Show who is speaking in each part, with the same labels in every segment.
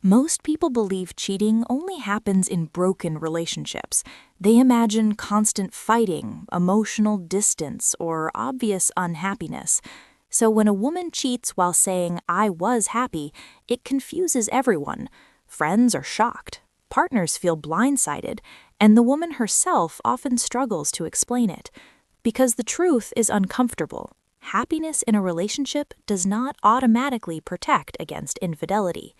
Speaker 1: Most people believe cheating only happens in broken relationships. They imagine constant fighting, emotional distance, or obvious unhappiness. So when a woman cheats while saying, "I was happy," it confuses everyone. Friends are shocked, partners feel blindsided, and the woman herself often struggles to explain it. Because the truth is uncomfortable. Happiness in a relationship does not automatically protect against infidelity.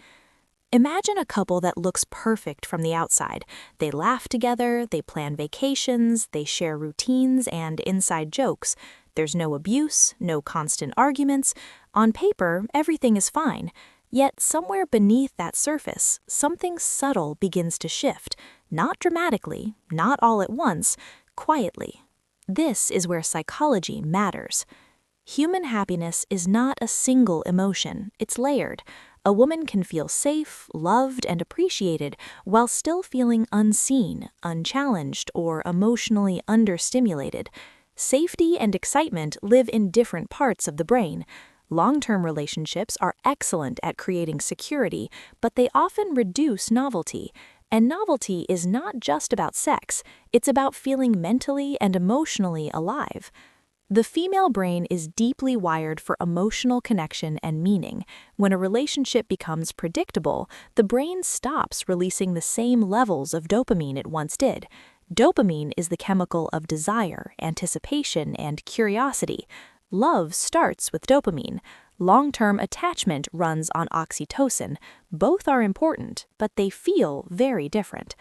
Speaker 1: Imagine a couple that looks perfect from the outside. They laugh together, they plan vacations, they share routines and inside jokes. There's no abuse, no constant arguments. On paper, everything is fine. Yet somewhere beneath that surface, something subtle begins to shift. Not dramatically, not all at once, quietly. This is where psychology matters. Human happiness is not a single emotion, it's layered. A woman can feel safe, loved, and appreciated while still feeling unseen, unchallenged, or emotionally understimulated. Safety and excitement live in different parts of the brain. Long-term relationships are excellent at creating security, but they often reduce novelty. And novelty is not just about sex, it's about feeling mentally and emotionally alive. The female brain is deeply wired for emotional connection and meaning. When a relationship becomes predictable, the brain stops releasing the same levels of dopamine it once did. Dopamine is the chemical of desire, anticipation, and curiosity. Love starts with dopamine. Long-term attachment runs on oxytocin. Both are important, but they feel very different.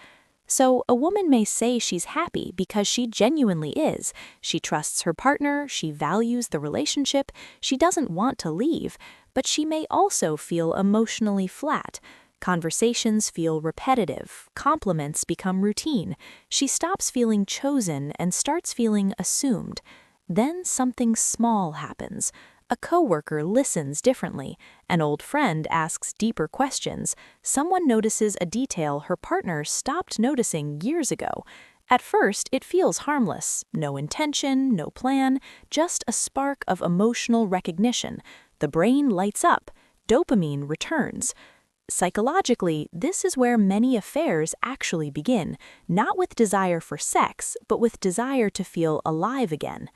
Speaker 1: So a woman may say she's happy because she genuinely is. She trusts her partner, she values the relationship, she doesn't want to leave, but she may also feel emotionally flat. Conversations feel repetitive, compliments become routine. She stops feeling chosen and starts feeling assumed. Then something small happens. A coworker listens differently. An old friend asks deeper questions. Someone notices a detail her partner stopped noticing years ago. At first, it feels harmless. No intention, no plan, just a spark of emotional recognition. The brain lights up. Dopamine returns. Psychologically, this is where many affairs actually begin, not with desire for sex, but with desire to feel alive again.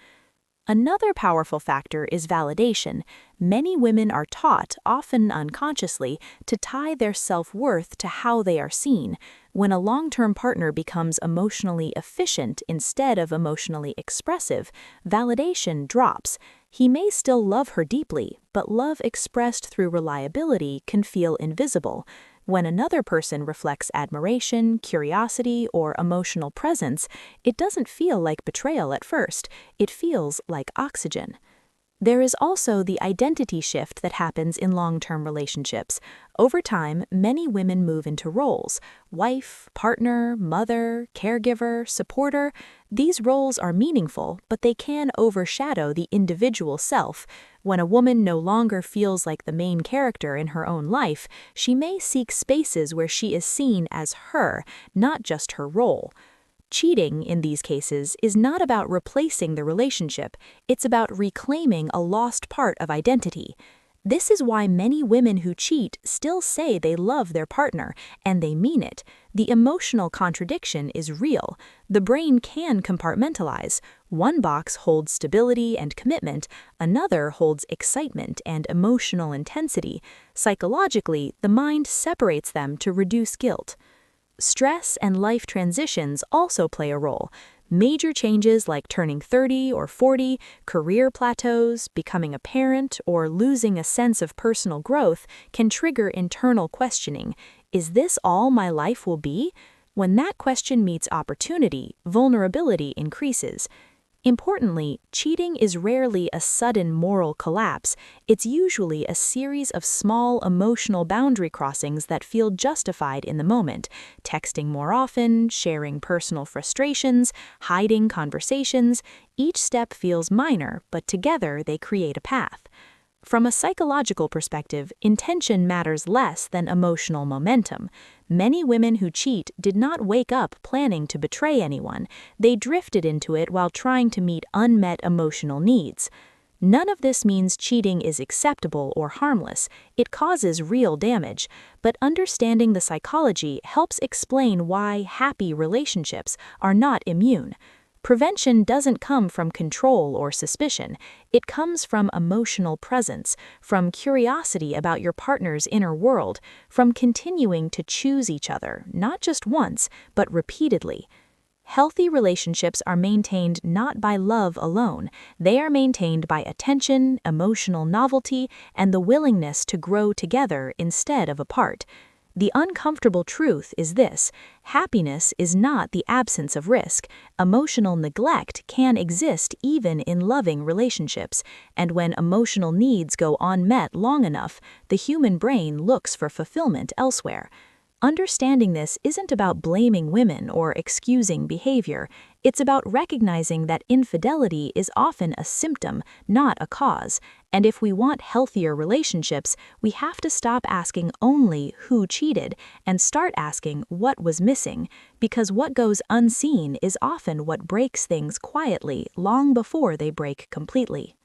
Speaker 1: Another powerful factor is validation. Many women are taught, often unconsciously, to tie their self-worth to how they are seen. When a long-term partner becomes emotionally efficient instead of emotionally expressive, validation drops. He may still love her deeply, but love expressed through reliability can feel invisible. When another person reflects admiration, curiosity, or emotional presence, it doesn't feel like betrayal at first. It feels like oxygen. There is also the identity shift that happens in long-term relationships. Over time, many women move into roles: wife, partner, mother, caregiver, supporter. These roles are meaningful, but they can overshadow the individual self. When a woman no longer feels like the main character in her own life, she may seek spaces where she is seen as her, not just her role. Cheating, in these cases, is not about replacing the relationship, it's about reclaiming a lost part of identity. This is why many women who cheat still say they love their partner, and they mean it. The emotional contradiction is real. The brain can compartmentalize. One box holds stability and commitment, another holds excitement and emotional intensity. Psychologically, the mind separates them to reduce guilt. Stress and life transitions also play a role. Major changes like turning 30 or 40, career plateaus, becoming a parent, or losing a sense of personal growth can trigger internal questioning. Is this all my life will be? When that question meets opportunity, vulnerability increases. Importantly, cheating is rarely a sudden moral collapse. It's usually a series of small emotional boundary crossings that feel justified in the moment. Texting more often, sharing personal frustrations, hiding conversations. Each step feels minor, but together they create a path. From a psychological perspective, intention matters less than emotional momentum. Many women who cheat did not wake up planning to betray anyone. They drifted into it while trying to meet unmet emotional needs. None of this means cheating is acceptable or harmless. It causes real damage, but understanding the psychology helps explain why happy relationships are not immune. Prevention doesn't come from control or suspicion. It comes from emotional presence, from curiosity about your partner's inner world, from continuing to choose each other, not just once, but repeatedly. Healthy relationships are maintained not by love alone. They are maintained by attention, emotional novelty, and the willingness to grow together instead of apart. The uncomfortable truth is this: happiness is not the absence of risk. Emotional neglect can exist even in loving relationships, and when emotional needs go unmet long enough, the human brain looks for fulfillment elsewhere. Understanding this isn't about blaming women or excusing behavior. It's about recognizing that infidelity is often a symptom, not a cause. And if we want healthier relationships, we have to stop asking only who cheated and start asking what was missing, because what goes unseen is often what breaks things quietly long before they break completely.